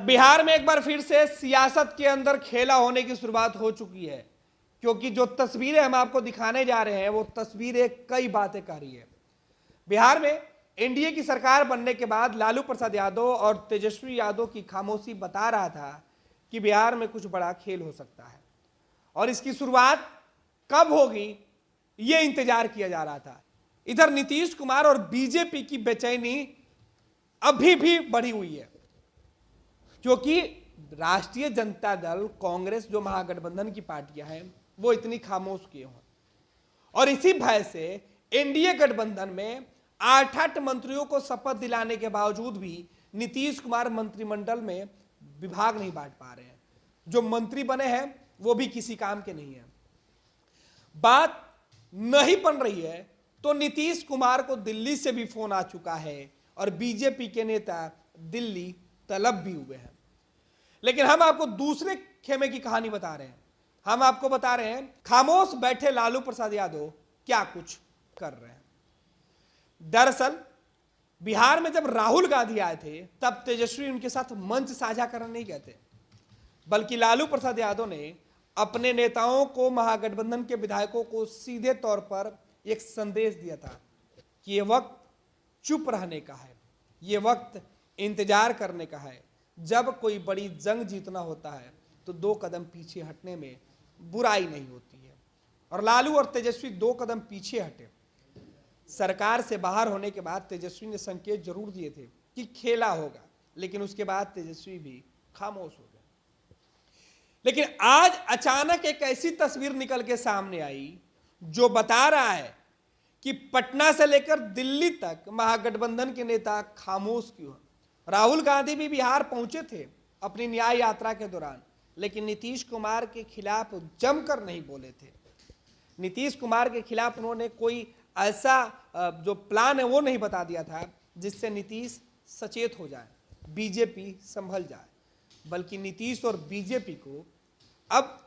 बिहार में एक बार फिर से सियासत के अंदर खेला होने की शुरुआत हो चुकी है, क्योंकि जो तस्वीरें हम आपको दिखाने जा रहे हैं वो तस्वीरें कई बातें कर रही है। बिहार में एनडीए की सरकार बनने के बाद लालू प्रसाद यादव और तेजस्वी यादव की खामोशी बता रहा था कि बिहार में कुछ बड़ा खेल हो सकता है, और इसकी शुरुआत कब होगी ये इंतजार किया जा रहा था। इधर नीतीश कुमार और बीजेपी की बेचैनी अभी भी बढ़ी हुई है, क्योंकि राष्ट्रीय जनता दल, कांग्रेस, जो महागठबंधन की पार्टियां हैं, वो इतनी खामोश किए हों, और इसी भय से एनडीए गठबंधन में 8 मंत्रियों को शपथ दिलाने के बावजूद भी नीतीश कुमार मंत्रिमंडल में विभाग नहीं बांट पा रहे हैं। जो मंत्री बने हैं वो भी किसी काम के नहीं है। बात नहीं बन रही है तो नीतीश कुमार को दिल्ली से भी फोन आ चुका है और बीजेपी के नेता दिल्ली तलब भी हुए हैं। लेकिन हम आपको दूसरे खेमे की कहानी बता रहे हैं। हम आपको बता रहे हैं खामोश बैठे लालू प्रसाद यादव क्या कुछ कर रहे हैं। दरअसल बिहार में जब राहुल गांधी आए थे तब तेजस्वी उनके साथ मंच साझा करने नहीं गए थे, बल्कि लालू प्रसाद यादव ने अपने नेताओं को, महागठबंधन के विधायकों को सीधे तौर पर एक संदेश दिया था कि ये वक्त चुप रहने का है, ये वक्त इंतजार करने का है। जब कोई बड़ी जंग जीतना होता है तो 2 कदम पीछे हटने में बुराई नहीं होती है। और लालू और तेजस्वी 2 कदम पीछे हटे। सरकार से बाहर होने के बाद तेजस्वी ने संकेत जरूर दिए थे कि खेला होगा, लेकिन उसके बाद तेजस्वी भी खामोश हो गए। लेकिन आज अचानक एक ऐसी तस्वीर निकल के सामने आई जो बता रहा है कि पटना से लेकर दिल्ली तक महागठबंधन के नेता खामोश क्यों हैं। राहुल गांधी भी बिहार पहुंचे थे अपनी न्याय यात्रा के दौरान, लेकिन नीतीश कुमार के खिलाफ जमकर नहीं बोले थे। नीतीश कुमार के खिलाफ उन्होंने कोई ऐसा जो प्लान है वो नहीं बता दिया था जिससे नीतीश सचेत हो जाए, बीजेपी संभल जाए, बल्कि नीतीश और बीजेपी को अब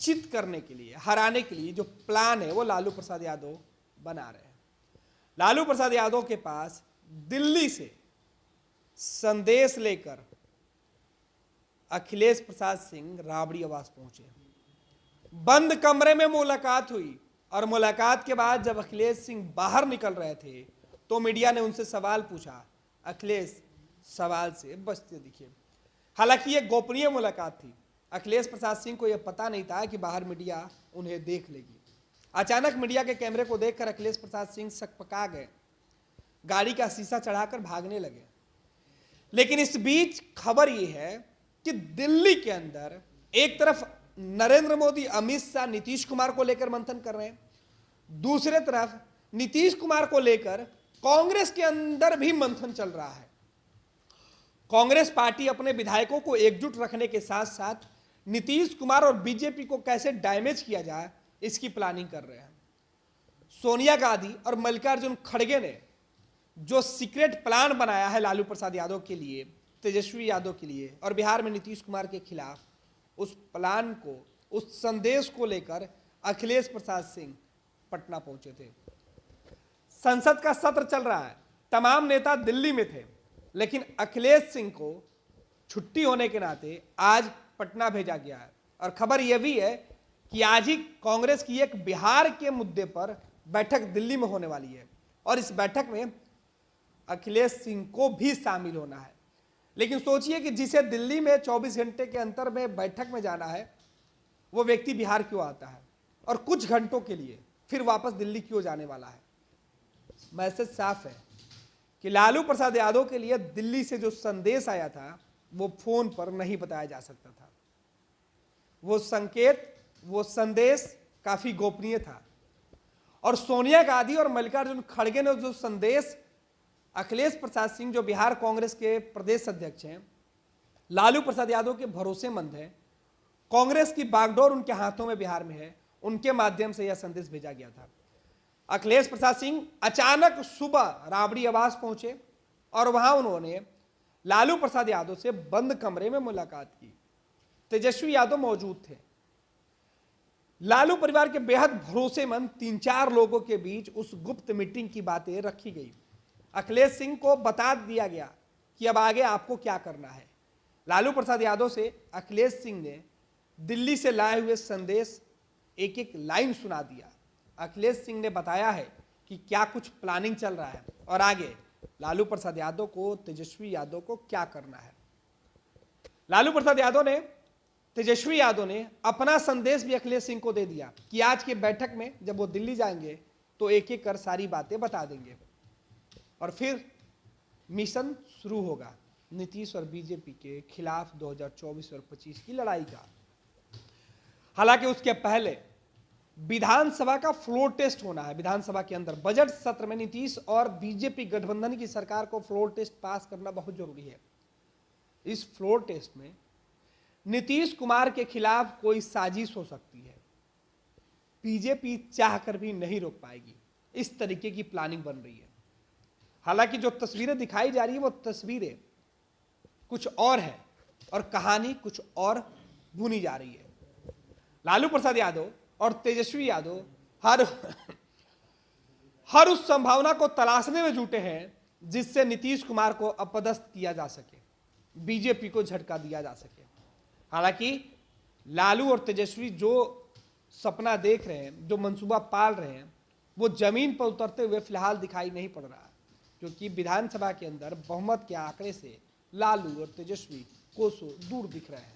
चित करने के लिए, हराने के लिए जो प्लान है वो लालू प्रसाद यादव बना रहे हैं। लालू प्रसाद यादव के पास दिल्ली से संदेश लेकर अखिलेश प्रसाद सिंह राबड़ी आवास पहुंचे। बंद कमरे में मुलाकात हुई, और मुलाकात के बाद जब अखिलेश सिंह बाहर निकल रहे थे तो मीडिया ने उनसे सवाल पूछा। अखिलेश सवाल से बचते दिखे। हालांकि यह गोपनीय मुलाकात थी। अखिलेश प्रसाद सिंह को यह पता नहीं था कि बाहर मीडिया उन्हें देख लेगी। अचानक मीडिया के कैमरे को देखकर अखिलेश प्रसाद सिंह सकपका गए, गाड़ी का शीशा चढ़ाकर भागने लगे। लेकिन इस बीच खबर यह है कि दिल्ली के अंदर एक तरफ नरेंद्र मोदी, अमित शाह नीतीश कुमार को लेकर मंथन कर रहे हैं, दूसरे तरफ नीतीश कुमार को लेकर कांग्रेस के अंदर भी मंथन चल रहा है। कांग्रेस पार्टी अपने विधायकों को एकजुट रखने के साथ साथ नीतीश कुमार और बीजेपी को कैसे डैमेज किया जाए इसकी प्लानिंग कर रहे हैं। सोनिया गांधी और मल्लिकार्जुन खड़गे ने जो सीक्रेट प्लान बनाया है लालू प्रसाद यादव के लिए, तेजस्वी यादव के लिए और बिहार में नीतीश कुमार के खिलाफ, उस प्लान को, उस संदेश को लेकर अखिलेश प्रसाद सिंह पटना पहुंचे थे। संसद का सत्र चल रहा है, तमाम नेता दिल्ली में थे, लेकिन अखिलेश सिंह को छुट्टी होने के नाते आज पटना भेजा गया है। और खबर यह भी है कि आज ही कांग्रेस की एक बिहार के मुद्दे पर बैठक दिल्ली में होने वाली है, और इस बैठक में अखिलेश सिंह को भी शामिल होना है। लेकिन सोचिए कि जिसे दिल्ली में 24 घंटे के अंतर में बैठक में जाना है, वो व्यक्ति बिहार क्यों आता है और कुछ घंटों के लिए फिर वापस दिल्ली क्यों जाने वाला है। मैसेज साफ है कि लालू प्रसाद यादव के लिए दिल्ली से जो संदेश आया था वो फोन पर नहीं बताया जा सकता था। वो संकेत, वो संदेश काफी गोपनीय था। और सोनिया गांधी और मल्लिकार्जुन खड़गे ने जो संदेश, अखिलेश प्रसाद सिंह जो बिहार कांग्रेस के प्रदेश अध्यक्ष हैं, लालू प्रसाद यादव के भरोसेमंद हैं, कांग्रेस की बागडोर उनके हाथों में बिहार में है, उनके माध्यम से यह संदेश भेजा गया था। अखिलेश प्रसाद सिंह अचानक सुबह राबड़ी आवास पहुंचे और वहां उन्होंने लालू प्रसाद यादव से बंद कमरे में मुलाकात की। तेजस्वी यादव मौजूद थे। लालू परिवार के बेहद भरोसेमंद 3-4 लोगों के बीच उस गुप्त मीटिंग की बातें रखी गई। अखिलेश सिंह को बता दिया गया कि अब आगे आपको क्या करना है। लालू प्रसाद यादव से अखिलेश सिंह ने दिल्ली से लाए हुए संदेश एक एक लाइन सुना दिया। अखिलेश सिंह ने बताया है कि क्या कुछ प्लानिंग चल रहा है और आगे लालू प्रसाद यादव को, तेजस्वी यादव को क्या करना है। लालू प्रसाद यादव ने, तेजस्वी यादव ने अपना संदेश भी अखिलेश सिंह को दे दिया कि आज की बैठक में जब वो दिल्ली जाएंगे तो एक एक कर सारी बातें बता देंगे और फिर मिशन शुरू होगा नीतीश और बीजेपी के खिलाफ 2024 और 25 की लड़ाई का। हालांकि उसके पहले विधानसभा का फ्लोर टेस्ट होना है। विधानसभा के अंदर बजट सत्र में नीतीश और बीजेपी गठबंधन की सरकार को फ्लोर टेस्ट पास करना बहुत जरूरी है। इस फ्लोर टेस्ट में नीतीश कुमार के खिलाफ कोई साजिश हो सकती है, बीजेपी चाहकर भी नहीं रोक पाएगी। इस तरीके की प्लानिंग बन रही है। हालांकि जो तस्वीरें दिखाई जा रही है वो तस्वीरें कुछ और है और कहानी कुछ और बुनी जा रही है। लालू प्रसाद यादव और तेजस्वी यादव हर उस संभावना को तलाशने में जुटे हैं जिससे नीतीश कुमार को अपदस्थ किया जा सके, बीजेपी को झटका दिया जा सके। हालांकि लालू और तेजस्वी जो सपना देख रहे हैं, जो मंसूबा पाल रहे हैं, वो जमीन पर उतरते हुए फिलहाल दिखाई नहीं पड़ रहा, क्योंकि विधानसभा के अंदर बहुमत के आंकड़े से लालू और तेजस्वी कोसों दूर दिख रहे हैं।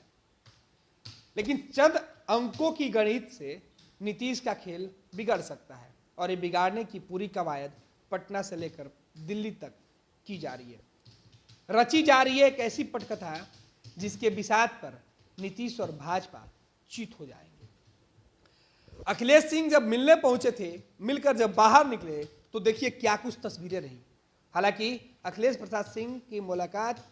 लेकिन चंद अंकों की गणित से नीतीश का खेल बिगड़ सकता है और ये बिगाड़ने की पूरी कवायद पटना से लेकर दिल्ली तक की जा रही है, रची जा रही है एक ऐसी पटकथा जिसके बिसात पर नीतीश और भाजपा चित हो जाएंगे। अखिलेश सिंह जब मिलने पहुंचे थे, मिलकर जब बाहर निकले तो देखिए क्या कुछ तस्वीरें रही। हालांकि अखिलेश प्रसाद सिंह की मुलाकात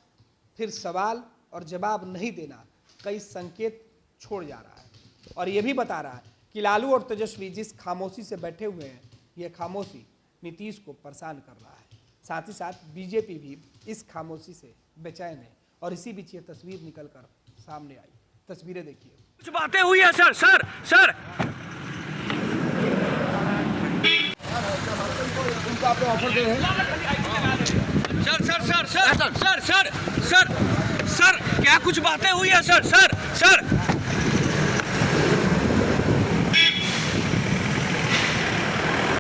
फिर सवाल और जवाब नहीं देना कई संकेत छोड़ जा रहा है और यह भी बता रहा है कि लालू और तेजस्वी जिस खामोशी से बैठे हुए हैं, यह खामोशी नीतीश को परेशान कर रहा है। साथ ही साथ बीजेपी भी इस खामोशी से बेचैन है और इसी बीच ये तस्वीर निकलकर सामने आई। तस्वीरें देखिए। कुछ बातें हुई है सर। सर सर उनका आपने ऑफर दे हैं। Sir sir sir sir sir sir sir sir क्या कुछ बातें हुई है sir. Sir sir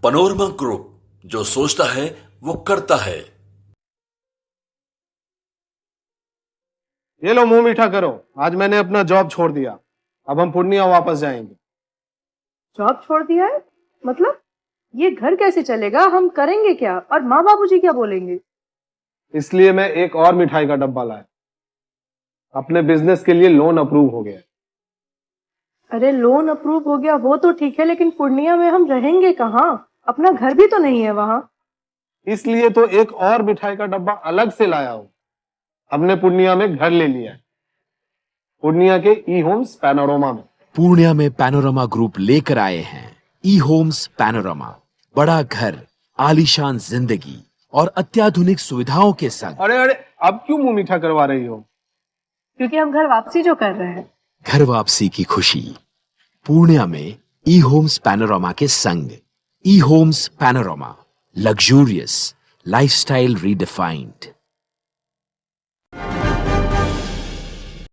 panorama group, जो सोचता है वो करता है। ये लो मुंह मीठा करो, आज मैंने अपना जॉब छोड़ दिया, अब हम पूर्णिया वापस जाएंगे। जॉब छोड़ दिया है? मतलब ये घर कैसे चलेगा? हम करेंगे क्या? और माँ बाबूजी क्या बोलेंगे? इसलिए मैं एक और मिठाई का डब्बा लाया। अपने बिजनेस के लिए लोन अप्रूव हो गया। अरे लोन अप्रूव हो गया वो तो ठीक है, लेकिन पूर्णिया में हम रहेंगे कहाँ? अपना घर भी तो नहीं है वहाँ। इसलिए तो एक और मिठाई का डब्बा अलग से लाया हूँ। हमने पूर्णिया में घर ले लिया है, पूर्णिया के ई होम्स पैनोरमा में। पूर्णिया में पैनोरमा ग्रुप लेकर आए हैं ई होम्स पैनोरमा। बड़ा घर, आलीशान जिंदगी और अत्याधुनिक सुविधाओं के संग। अरे अरे, अब क्यों मुंह मीठा करवा रही हो? क्योंकि हम घर वापसी जो कर रहे हैं। घर वापसी की खुशी पूर्णिया में ई होम्स पैनोरमा के संग। E homes panorama, luxurious lifestyle redefined.